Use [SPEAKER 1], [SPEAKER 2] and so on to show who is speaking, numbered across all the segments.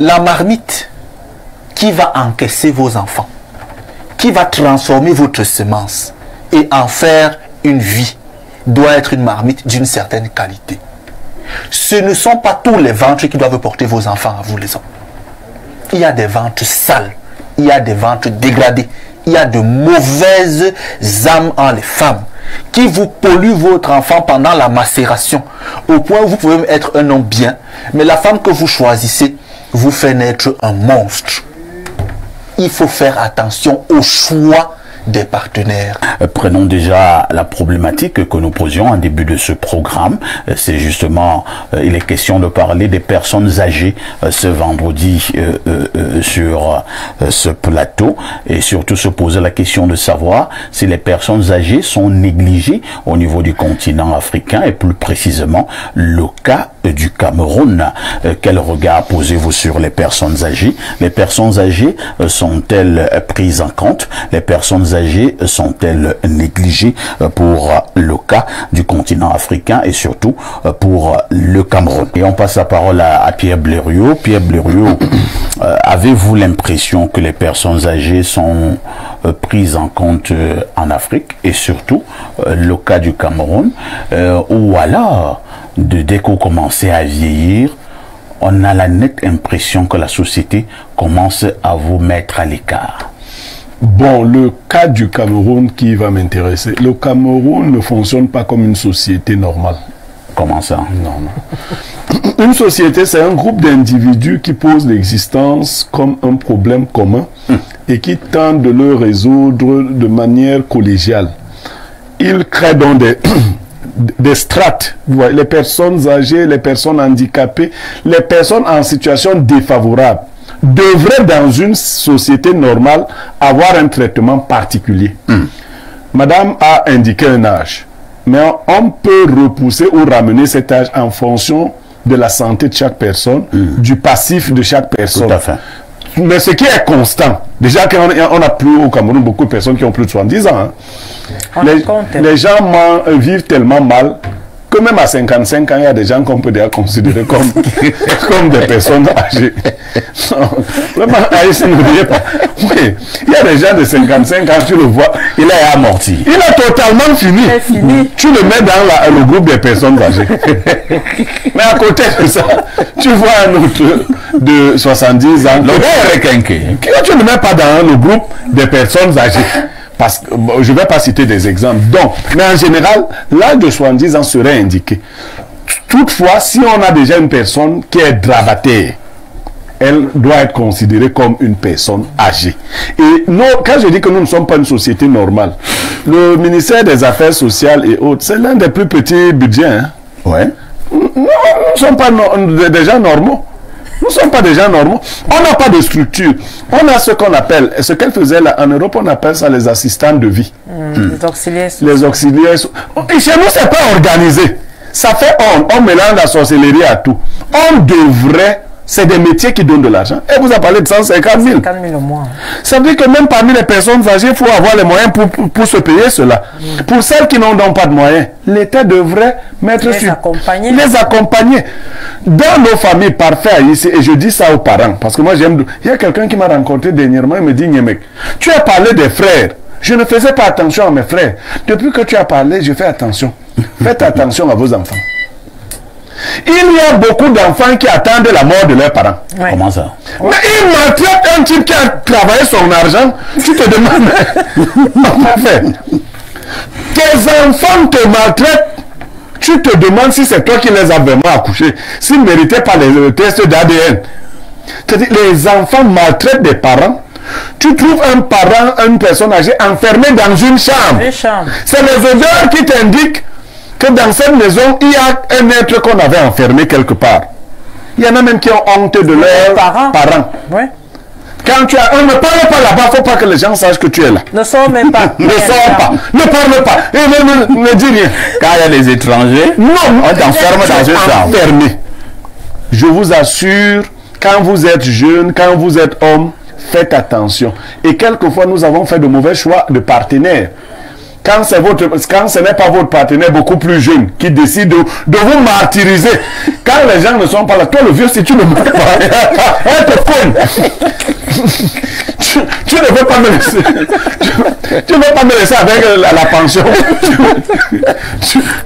[SPEAKER 1] La marmite qui va encaisser vos enfants, qui va transformer votre semence et en faire une vie, doit être une marmite d'une certaine qualité. Ce ne sont pas tous les ventres qui doivent porter vos enfants à vous les hommes. Il y a des ventres sales, il y a des ventres dégradés, il y a de mauvaises âmes en les femmes qui vous polluent votre enfant pendant la macération, au point où vous pouvez être un homme bien, mais la femme que vous choisissez vous fait naître un monstre. Il faut faire attention au choix des partenaires.
[SPEAKER 2] Prenons déjà la problématique que nous posions en début de ce programme. C'est justement, il est question de parler des personnes âgées ce vendredi sur ce plateau, et surtout se poser la question de savoir si les personnes âgées sont négligées au niveau du continent africain et plus précisément le cas du Cameroun. Quel regard posez-vous sur les personnes âgées? Les personnes âgées sont-elles prises en compte? Les personnes âgées sont-elles négligées pour le cas du continent africain et surtout pour le Cameroun? Et on passe la parole à Pierre Blériot. Pierre Blériot, avez-vous l'impression que les personnes âgées sont prises en compte en Afrique et surtout le cas du Cameroun, ou alors dès qu'on commençait à vieillir, on a la nette impression que la société commence à vous mettre à l'écart?
[SPEAKER 3] Bon, le cas du Cameroun qui va m'intéresser. Le Cameroun ne fonctionne pas comme une société normale.
[SPEAKER 2] Comment ça?
[SPEAKER 3] Normal. Une société, c'est un groupe d'individus qui posent l'existence comme un problème commun et qui tentent de le résoudre de manière collégiale. Ils créent donc des strates, vous voyez, les personnes âgées, les personnes handicapées, les personnes en situation défavorable devraient dans une société normale avoir un traitement particulier. Madame a indiqué un âge, mais on peut repousser ou ramener cet âge en fonction de la santé de chaque personne, du passif de chaque personne.
[SPEAKER 2] Tout à fait.
[SPEAKER 3] Mais ce qui est constant, déjà qu'on a plus au Cameroun beaucoup de personnes qui ont plus de 70 ans. Hein. Les gens vivent tellement mal que même à 55 ans, il y a des gens qu'on peut déjà considérer comme, comme des personnes âgées. Vraiment, n'oubliez pas. Oui, il y a des gens de 55 ans, tu le vois, il est amorti. Il est totalement fini. Tu le mets dans le groupe des personnes âgées. Mais à côté de ça, tu vois un autre de 70 ans. Tu ne le mets pas dans le groupe des personnes âgées. Parce que je ne vais pas citer des exemples. Donc, mais en général, l'âge de 70 ans serait indiqué. Toutefois, si on a déjà une personne qui est dravataire, elle doit être considérée comme une personne âgée. Et nous, quand je dis que nous ne sommes pas une société normale, le ministère des Affaires sociales et autres, c'est l'un des plus petits budgets. Hein? Ouais. Nous ne sommes pas des gens normaux. Nous ne sommes pas des gens normaux. On n'a pas de structure. On a ce qu'on appelle, ce qu'elle faisait là en Europe, on appelle ça les assistants de vie.
[SPEAKER 4] Les auxiliaires.
[SPEAKER 3] Les auxiliaires. Et chez nous, c'est pas organisé. Ça fait on mélange la sorcellerie à tout. On devrait, c'est des métiers qui donnent de l'argent. Et vous avez parlé de 150 000.
[SPEAKER 4] 50 000 au mois.
[SPEAKER 3] Ça veut dire que même parmi les personnes âgées, il faut avoir les moyens pour se payer cela. Pour celles qui n'ont donc pas de moyens, l'État devrait mettre
[SPEAKER 4] les accompagner.
[SPEAKER 3] Les accompagner. Dans nos familles parfaites ici, et je dis ça aux parents, parce que moi j'aime... Il y a quelqu'un qui m'a rencontré dernièrement, il me dit, Niemek, tu as parlé des frères. Je ne faisais pas attention à mes frères. Depuis que tu as parlé, je fais attention. Faites attention à vos enfants. Il y a beaucoup d'enfants qui attendent la mort de leurs parents.
[SPEAKER 2] Ouais. Comment ça?
[SPEAKER 3] Mais il maltraite un type qui a travaillé son argent. Tu te demandes, comment faire? Tes enfants te maltraitent. Tu te demandes si c'est toi qui les as vraiment accouchés. S'ils ne méritaient pas les tests d'ADN. Les enfants maltraitent des parents. Tu trouves un parent, une personne âgée enfermée dans une chambre. C'est les odeurs qui t'indiquent que dans cette maison, il y a un être qu'on avait enfermé quelque part. Il y en a même qui ont honte de leurs parents.
[SPEAKER 4] Ouais.
[SPEAKER 3] Quand tu as... On ne parle pas là-bas, il ne faut pas que les gens sachent que tu es là.
[SPEAKER 4] Ne sors même pas.
[SPEAKER 3] Ne sors pas. Ne parle pas. Et ne dis rien.
[SPEAKER 2] Quand il y a des étrangers,
[SPEAKER 3] non,
[SPEAKER 2] on t'enferme dans une chambre.
[SPEAKER 3] Enfermé. Je vous assure, quand vous êtes jeune, quand vous êtes homme, faites attention. Et quelquefois, nous avons fait de mauvais choix de partenaires. quand ce n'est pas votre partenaire beaucoup plus jeune qui décide de vous martyriser, quand les gens ne sont pas là, toi le vieux, si tu ne meurs pas, elle te cogne. Tu ne veux pas me laisser. Tu ne veux pas me laisser avec la pension.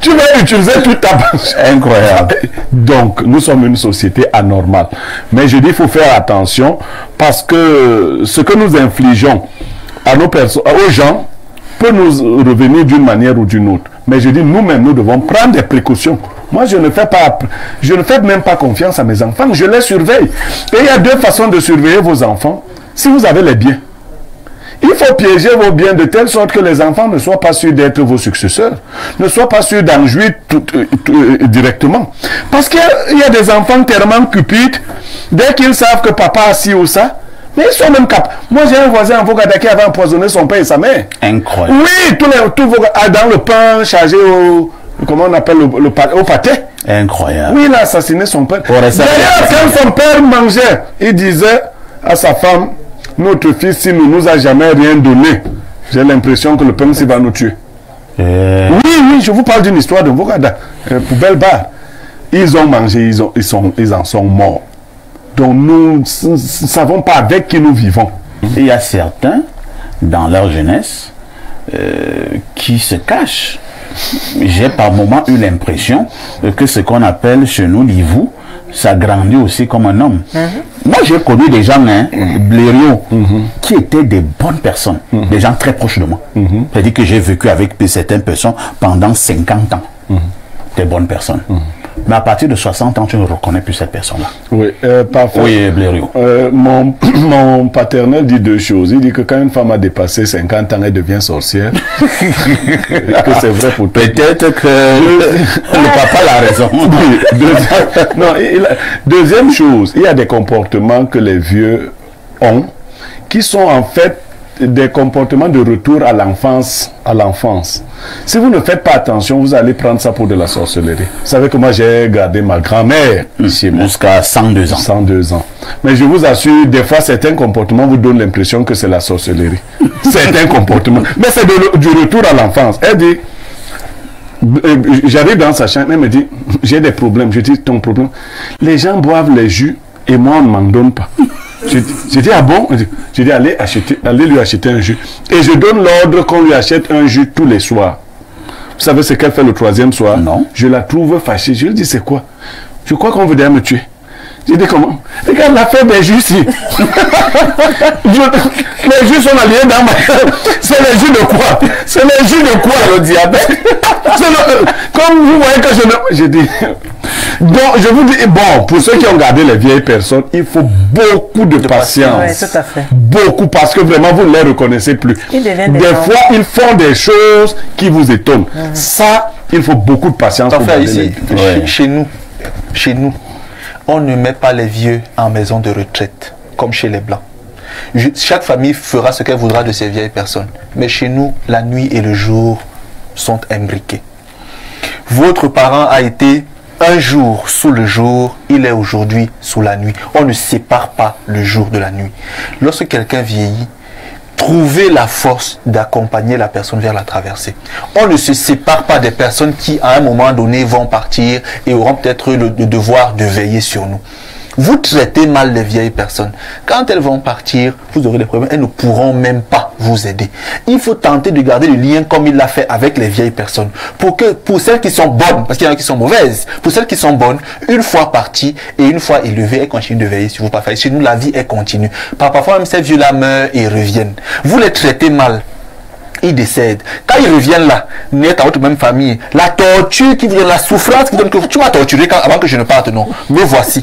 [SPEAKER 3] Tu vas utiliser toute ta pension.
[SPEAKER 2] Incroyable.
[SPEAKER 3] Donc, nous sommes une société anormale. Mais je dis, il faut faire attention parce que ce que nous infligeons à nos personnes, aux gens, peut nous revenir d'une manière ou d'une autre. Mais je dis, nous-mêmes, nous devons prendre des précautions. Moi, je ne fais même pas confiance à mes enfants. Je les surveille. Et il y a deux façons de surveiller vos enfants. Si vous avez les biens, il faut piéger vos biens de telle sorte que les enfants ne soient pas sûrs d'être vos successeurs, ne soient pas sûrs d'en jouir directement. Parce qu'il y a des enfants tellement cupides, dès qu'ils savent que papa a ci ou ça, mais ils sont même capables. Moi, j'ai un voisin en Vogada qui avait empoisonné son père et sa mère.
[SPEAKER 2] Incroyable.
[SPEAKER 3] Oui, tous dans le pain chargé au... Comment on appelle au pâté.
[SPEAKER 2] Incroyable.
[SPEAKER 3] Oui, il a assassiné son père. D'ailleurs, quand son père mangeait, il disait à sa femme, notre fils, il ne nous a jamais rien donné. J'ai l'impression que le pain, va nous tuer. Oui, je vous parle d'une histoire de Vogada, poubelle bar. Ils ont mangé, ils en sont morts. Donc nous ne savons pas avec qui nous vivons.
[SPEAKER 2] Il y a certains, dans leur jeunesse, qui se cachent. J'ai par moments eu l'impression que ce qu'on appelle chez nous l'ivou, ça grandit aussi comme un homme. Moi, j'ai connu des gens, Blériot, qui étaient des bonnes personnes, des gens très proches de moi. C'est-à-dire que j'ai vécu avec certaines personnes pendant 50 ans. Des bonnes personnes. Mais à partir de 60 ans, tu ne reconnais plus cette personne-là.
[SPEAKER 3] Oui, parfois.
[SPEAKER 2] Oui, Blériot.
[SPEAKER 3] Mon paternel dit deux choses. Il dit que quand une femme a dépassé 50 ans, elle devient sorcière. Que c'est vrai pour toi.
[SPEAKER 2] Peut-être que le papa a raison.
[SPEAKER 3] Deuxième chose, il y a des comportements que les vieux ont qui sont en fait des comportements de retour à l'enfance. Si vous ne faites pas attention, vous allez prendre ça pour de la sorcellerie. Vous savez que moi j'ai gardé ma grand-mère chez moi.
[SPEAKER 2] Jusqu'à 102 ans.
[SPEAKER 3] 102 ans. Mais je vous assure, des fois certains comportements vous donnent l'impression que c'est la sorcellerie. Certains comportements. Mais c'est du retour à l'enfance. Elle dit, j'arrive dans sa chambre, elle me dit, j'ai des problèmes. Je dis, ton problème? Les gens boivent les jus et moi on ne m'en donne pas. Je dis, ah bon? Je dis, allez lui acheter un jus. Et je donne l'ordre qu'on lui achète un jus tous les soirs. Vous savez ce qu'elle fait le troisième soir?
[SPEAKER 2] Non.
[SPEAKER 3] Je la trouve fâchée. Je lui dis, c'est quoi? Je crois qu'on voudrait me tuer. Je dis, comment? Regarde la fête des jus ici. Les jus sont alliés dans ma... C'est les jus de quoi? C'est les jus de quoi? Le diabète. Comme vous voyez que je ne... Je dis... Donc, je vous dis, bon, pour ceux qui ont gardé les vieilles personnes, il faut beaucoup de patience.
[SPEAKER 4] Oui, tout à fait.
[SPEAKER 3] Beaucoup, parce que vraiment, vous ne les reconnaissez plus. Des fois, ils font des choses qui vous étonnent. Ça, il faut beaucoup de patience pour garder
[SPEAKER 1] ici, chez nous, on ne met pas les vieux en maison de retraite, comme chez les Blancs. Chaque famille fera ce qu'elle voudra de ces vieilles personnes. Mais chez nous, la nuit et le jour sont imbriqués. Votre parent a été un jour sous le jour, il est aujourd'hui sous la nuit. On ne sépare pas le jour de la nuit. Lorsque quelqu'un vieillit, trouvez la force d'accompagner la personne vers la traversée. On ne se sépare pas des personnes qui, à un moment donné, vont partir et auront peut-être le devoir de veiller sur nous. Vous traitez mal les vieilles personnes. Quand elles vont partir, vous aurez des problèmes. Elles ne pourront même pas vous aider. Il faut tenter de garder le lien comme il l'a fait avec les vieilles personnes. Pour celles qui sont bonnes, parce qu'il y en a qui sont mauvaises, pour celles qui sont bonnes, une fois parties et une fois élevées, elles continuent de veiller sur vous. Parfois, chez nous, la vie est continue. Parfois, même ces vieux-là meurent et reviennent. Vous les traitez mal. Ils décèdent. Quand ils reviennent là, n'est à votre même famille, la torture qui vient, la souffrance qui donne que tu m'as torturé avant que je ne parte, non. Me voici.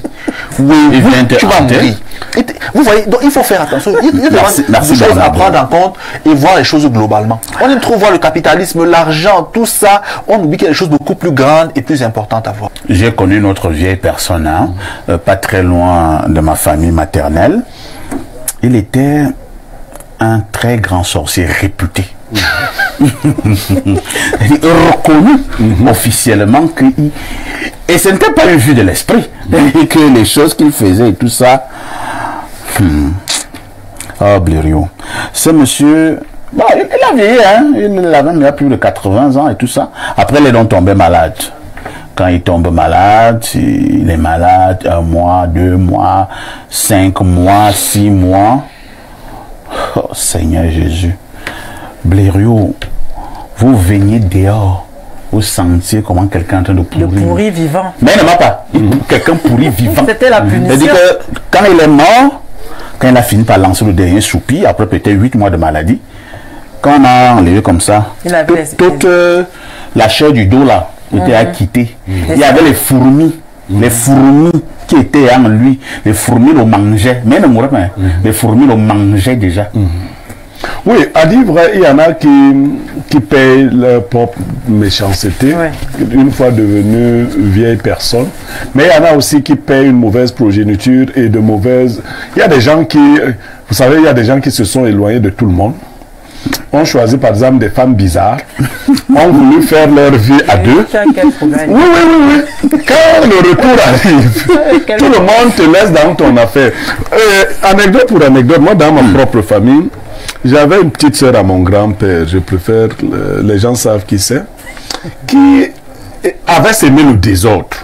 [SPEAKER 1] Oui, tu vas mourir. Vous voyez, donc il faut faire attention. Il y a des choses à prendre en compte et voir les choses globalement. On aime trop voir le capitalisme, l'argent, tout ça. On oublie qu'il y a des choses beaucoup plus grandes et plus importantes à voir.
[SPEAKER 2] J'ai connu une autre vieille personne, hein, pas très loin de ma famille maternelle. Il était un très grand sorcier réputé. Reconnu officiellement et ce n'était pas une vue de l'esprit et que les choses qu'il faisait et tout ça. Oh Blériot, ce monsieur Bah, il a vieilli, hein. Il a plus de 80 ans et tout ça. Après, il est donc tombé malade. Quand il tombe malade, il est malade 1 mois, 2 mois, 5 mois, 6 mois. Oh, Seigneur Jésus. Blériot, vous veniez dehors, vous sentiez comment quelqu'un est en train de pourrir.
[SPEAKER 4] Le pourri vivant.
[SPEAKER 2] Mais il ne m'a pas. Quelqu'un pourri vivant.
[SPEAKER 4] C'était la punition.
[SPEAKER 2] C'est-à-dire que quand il est mort, quand il a fini par lancer le dernier soupir, après peut-être 8 mois de maladie, quand on a enlevé comme ça, toute la chair du dos là était acquittée. Il y avait les fourmis qui étaient en lui. Les fourmis le mangeaient. Mais ne mourrait pas. Les fourmis le mangeaient déjà.
[SPEAKER 3] Oui, à dire vrai, il y en a qui payent leur propre méchanceté, une fois devenus vieilles personnes. Mais il y en a aussi qui payent une mauvaise progéniture et de mauvaises... Il y a des gens qui... Vous savez, il y a des gens qui se sont éloignés de tout le monde. On choisit par exemple des femmes bizarres, ont voulu faire leur vie à deux. Oui. Quand le retour arrive, tout le monde te laisse dans ton affaire. Anecdote pour anecdote, moi dans ma propre famille, j'avais une petite sœur à mon grand-père, je préfère, les gens savent qui c'est, qui avait semé le désordre.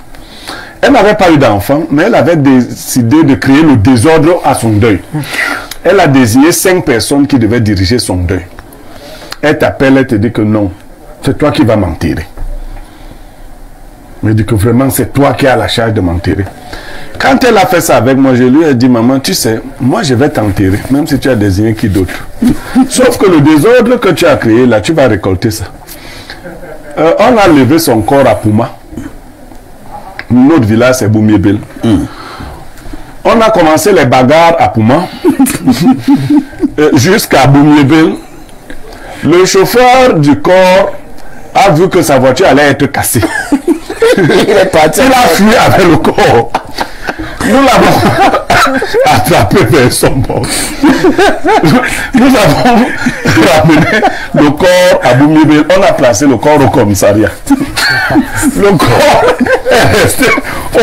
[SPEAKER 3] Elle n'avait pas eu d'enfant, mais elle avait décidé de créer le désordre à son deuil. Elle a désigné 5 personnes qui devaient diriger son deuil. Elle t'appelle, elle te dit que non, c'est toi qui vas m'enterrer. Elle dit que vraiment, c'est toi qui as la charge de m'enterrer. Quand elle a fait ça avec moi, je lui ai dit, maman, tu sais, moi je vais t'enterrer, même si tu as désigné qui d'autre. Sauf que le désordre que tu as créé, là, tu vas récolter ça. On a levé son corps à Pouma. Notre village, c'est Boumiébel. On a commencé les bagarres à Pouma jusqu'à Boumiébel. Le chauffeur du corps a vu que sa voiture allait être cassée. Il est parti. Il a fui avec le corps. Nous l'avons attrapé vers son bord. Nous avons ramené le corps à Boumiébel. On a placé le corps au commissariat. Le corps est resté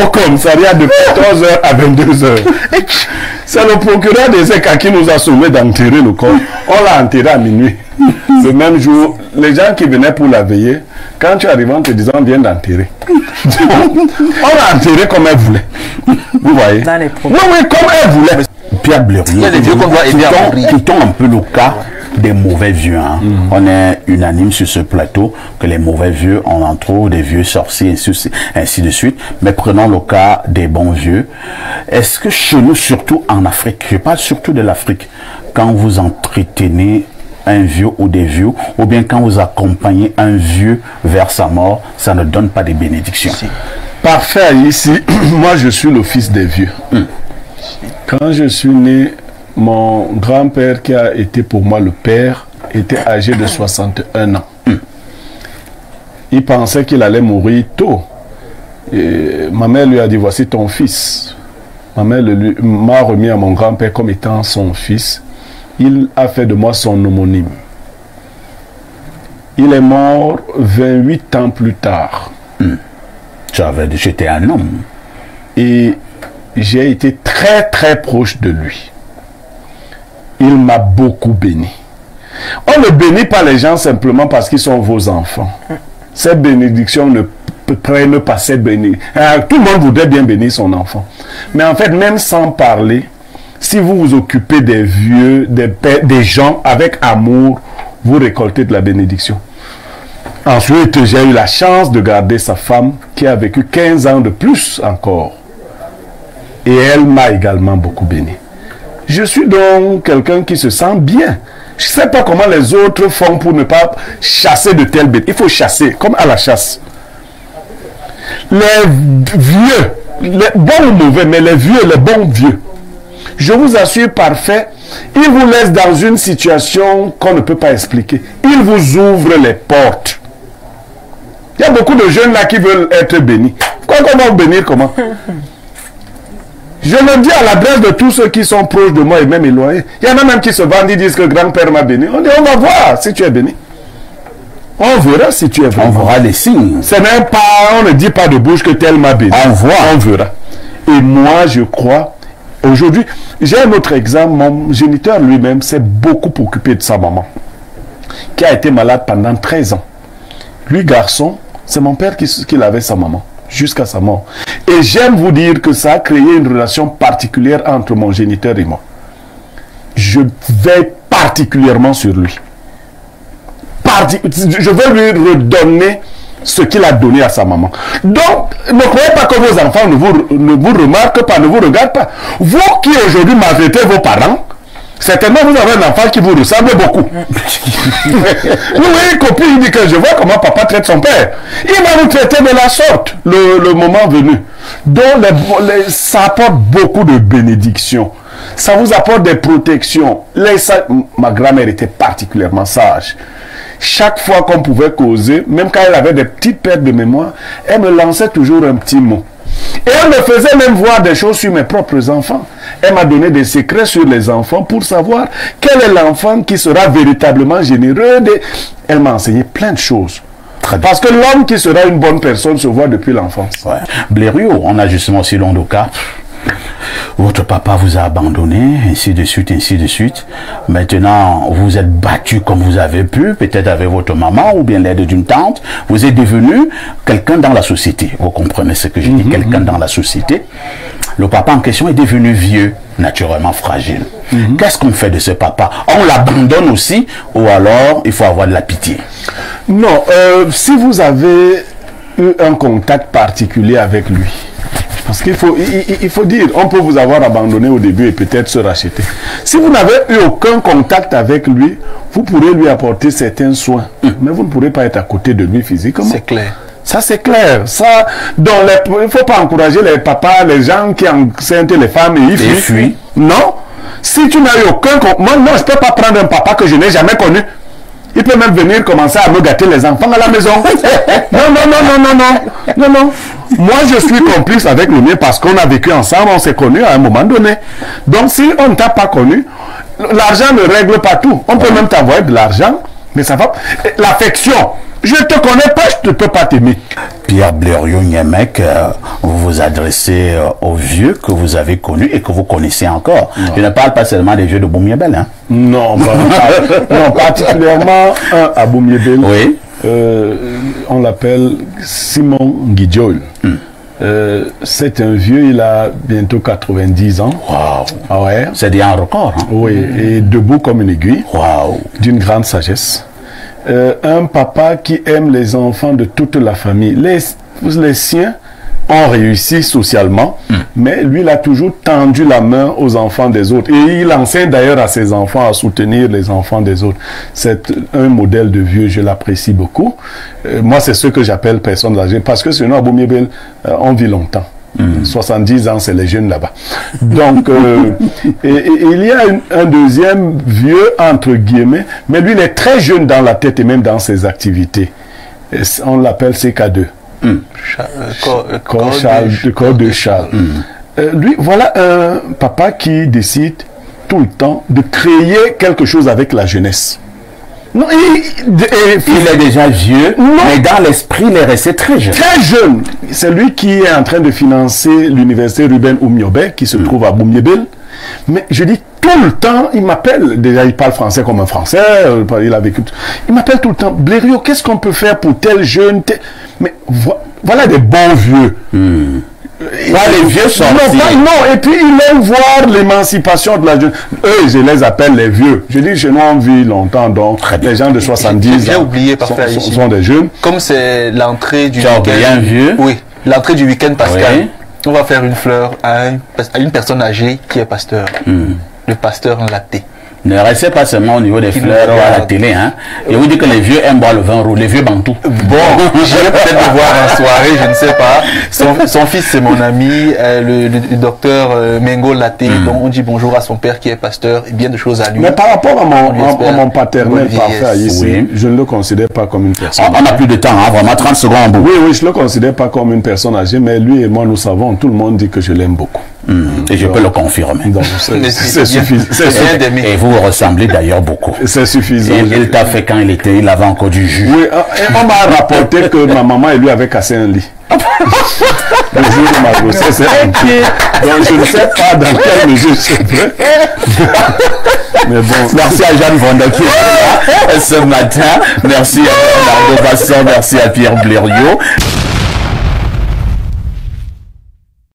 [SPEAKER 3] au commissariat de 14h à 22h. C'est le procureur des ECA qui nous a sommé d'enterrer le corps. On l'a enterré à minuit. Le même jour, les gens qui venaient pour la veiller, quand tu arrives en te disant on vient d'enterrer. On l'a enterré comme elle voulait. Vous voyez? Oui, comme elle voulait.
[SPEAKER 2] Pierre Blériot, il y a des vieux qu'on doit aider à mourir. Quittons un peu le cas des mauvais vieux. Hein. On est unanime sur ce plateau que les mauvais vieux, on en trouve des vieux sorciers, ainsi de suite. Mais prenons le cas des bons vieux. Est-ce que chez nous, surtout en Afrique, je parle surtout de l'Afrique, quand vous entretenez un vieux ou des vieux, ou bien quand vous accompagnez un vieux vers sa mort, ça ne donne pas de bénédictions?
[SPEAKER 3] Parfait, ici, moi je suis le fils des vieux. Quand je suis né, mon grand-père qui a été pour moi le père était âgé de 61 ans. Il pensait qu'il allait mourir tôt. Et ma mère lui a dit, voici ton fils. Ma mère m'a remis à mon grand-père comme étant son fils. Il a fait de moi son homonyme. Il est mort 28 ans plus tard.
[SPEAKER 2] J'étais un homme.
[SPEAKER 3] Et j'ai été très très proche de lui. Il m'a beaucoup béni. On ne bénit pas les gens simplement parce qu'ils sont vos enfants. Cette bénédiction ne prenne pas cette bénédiction. Tout le monde voudrait bien bénir son enfant. Mais en fait, même sans parler, si vous vous occupez des vieux, des gens avec amour, vous récoltez de la bénédiction. Ensuite, j'ai eu la chance de garder sa femme qui a vécu 15 ans de plus encore. Et elle m'a également beaucoup béni. Je suis donc quelqu'un qui se sent bien. Je ne sais pas comment les autres font pour ne pas chasser de telles bêtes. Il faut chasser, comme à la chasse. Les vieux, les bons ou mauvais, mais les vieux, les bons vieux, je vous assure parfait, ils vous laissent dans une situation qu'on ne peut pas expliquer. Ils vous ouvrent les portes. Il y a beaucoup de jeunes là qui veulent être bénis. Comment bénir, comment? Je le dis à l'adresse de tous ceux qui sont proches de moi et même éloignés. Il y en a même qui se vendent, ils disent que grand-père m'a béni. On dit, on va voir si tu es béni. On verra si tu es béni.
[SPEAKER 2] On verra les signes.
[SPEAKER 3] C'est même pas, on ne dit pas de bouche que tel m'a béni.
[SPEAKER 2] On voit.
[SPEAKER 3] On verra. Et moi, je crois, aujourd'hui, j'ai un autre exemple. Mon géniteur lui-même s'est beaucoup occupé de sa maman. qui a été malade pendant 13 ans. Lui, garçon, c'est mon père qui avait sa maman, jusqu'à sa mort. Et j'aime vous dire que ça a créé une relation particulière entre mon géniteur et moi. Je veille particulièrement sur lui. Je veux lui redonner ce qu'il a donné à sa maman. Donc, ne croyez pas que vos enfants ne vous remarquent pas, ne vous regardent pas. Vous qui aujourd'hui maltraitez vos parents, certainement vous avez un enfant qui vous ressemble beaucoup. Vous voyez, copie, il dit que je vois comment papa traite son père. Il va vous traiter de la sorte, le moment venu. Donc, ça apporte beaucoup de bénédictions. Ça vous apporte des protections. Ma grand-mère était particulièrement sage. Chaque fois qu'on pouvait causer, même quand elle avait des petites pertes de mémoire, elle me lançait toujours un petit mot. Et elle me faisait même voir des choses sur mes propres enfants. Elle m'a donné des secrets sur les enfants pour savoir quel est l'enfant qui sera véritablement généreux. Elle m'a enseigné plein de choses. Parce que l'homme qui sera une bonne personne se voit depuis l'enfance.
[SPEAKER 2] Ouais. Blériot, on a justement aussi Londoka. Votre papa vous a abandonné, ainsi de suite, ainsi de suite. Maintenant, vous êtes battu comme vous avez pu, peut-être avec votre maman ou bien l'aide d'une tante. Vous êtes devenu quelqu'un dans la société. Vous comprenez ce que je dis, quelqu'un dans la société. Le papa en question est devenu vieux, naturellement fragile. Qu'est-ce qu'on fait de ce papa? On l'abandonne aussi ou alors il faut avoir de la pitié?
[SPEAKER 3] Non, si vous avez eu un contact particulier avec lui, parce qu'il faut, il faut dire, on peut vous avoir abandonné au début et peut-être se racheter. Si vous n'avez eu aucun contact avec lui, vous pourrez lui apporter certains soins, mais vous ne pourrez pas être à côté de lui physiquement.
[SPEAKER 1] C'est clair.
[SPEAKER 3] Ça, c'est clair. Ça, il ne faut pas encourager les papas, les gens qui enceintent les femmes et ils fuient. Non. Si tu n'as eu aucun contact, moi, non, je ne peux pas prendre un papa que je n'ai jamais connu. Il peut même venir commencer à me gâter les enfants à la maison. Non. Moi, je suis complice avec le mien parce qu'on a vécu ensemble, on s'est connus à un moment donné. Donc, si on ne t'a pas connu, l'argent ne règle pas tout. On peut même t'envoyer de l'argent, mais ça va. L'affection, je ne te connais pas, je ne peux pas t'aimer.
[SPEAKER 2] Pierre Blériot-Niemek, vous vous adressez aux vieux que vous avez connus et que vous connaissez encore. Non. Je ne parle pas seulement des vieux de Boumiébel. Hein.
[SPEAKER 3] Non, non, particulièrement un à Boumiébel.
[SPEAKER 2] Oui.
[SPEAKER 3] On l'appelle Simon Guidjol. C'est un vieux, il a bientôt 90 ans.
[SPEAKER 2] Waouh.
[SPEAKER 3] Ah ouais.
[SPEAKER 2] C'est déjà un record. Hein?
[SPEAKER 3] Oui, et debout comme une aiguille.
[SPEAKER 2] Waouh.
[SPEAKER 3] D'une grande sagesse. Un papa qui aime les enfants de toute la famille. Les siens ont réussi socialement, mais lui, il a toujours tendu la main aux enfants des autres. Et il enseigne d'ailleurs à ses enfants à soutenir les enfants des autres. C'est un modèle de vieux, je l'apprécie beaucoup. Moi, c'est ce que j'appelle personnes âgées, parce que sinon, à Boumiébel, on vit longtemps. 70 ans, c'est les jeunes là-bas. Donc, il y a un deuxième vieux, entre guillemets, mais lui, il est très jeune dans la tête et même dans ses activités. Et on l'appelle CK2. Corps de Charles. Lui, voilà un papa qui décide tout le temps de créer quelque chose avec la jeunesse. Non,
[SPEAKER 2] il est déjà vieux, mais dans l'esprit, il est resté très jeune.
[SPEAKER 3] Très jeune. C'est lui qui est en train de financer l'université Ruben Oumiobe, qui se trouve à Boumiébel. Mais je dis tout le temps, il m'appelle. Déjà, il parle français comme un Français. Il a vécu. Il m'appelle tout le temps. Blériot, qu'est-ce qu'on peut faire pour tel jeune Mais voilà des bons vieux.
[SPEAKER 2] Les vieux sont
[SPEAKER 3] non, et puis ils aiment voir l'émancipation de la jeune. Eux, je les appelle les vieux. Je dis, chez nous, on vit longtemps, donc les gens de 70 ans
[SPEAKER 1] j'ai oublié
[SPEAKER 3] sont des jeunes.
[SPEAKER 1] Comme c'est l'entrée du week-end.
[SPEAKER 2] Vieux.
[SPEAKER 1] Oui, l'entrée du week-end pascal. Oui. On va faire une fleur à une personne âgée qui est pasteur. Le pasteur enlaté.
[SPEAKER 2] Ne restez pas seulement au niveau des fleurs à la télé. Hein. Et vous dites que les vieux aiment boire le vin rouge, les vieux bantous.
[SPEAKER 1] Bon, j'irai peut-être le voir en soirée, je ne sais pas. Son fils, c'est mon ami, le docteur Mengo Laté. Donc on dit bonjour à son père qui est pasteur et bien de choses à lui.
[SPEAKER 3] Mais par rapport à mon paternel parfait ici, je ne le considère pas comme une personne.
[SPEAKER 2] On n'a plus de temps, hein, vraiment 30 secondes.
[SPEAKER 3] Oui, je ne le considère pas comme une personne âgée, mais lui et moi, nous savons, tout le monde dit que je l'aime beaucoup.
[SPEAKER 2] Et je peux le confirmer.
[SPEAKER 3] C'est suffisant.
[SPEAKER 2] Et vous ressemblez d'ailleurs beaucoup.
[SPEAKER 3] C'est suffisant.
[SPEAKER 2] Il t'a fait quand il avait encore du jus.
[SPEAKER 3] Oui, et on m'a rapporté que ma maman et lui avaient cassé un lit. Le jour de ma grossesse, c'est un pied. Donc je ne sais pas dans quelle mesure c'est vrai. Mais bon.
[SPEAKER 2] Merci à Jeanne Vonda qui est là ce matin. Merci à Bernardo Basson, merci à Pierre Blériot.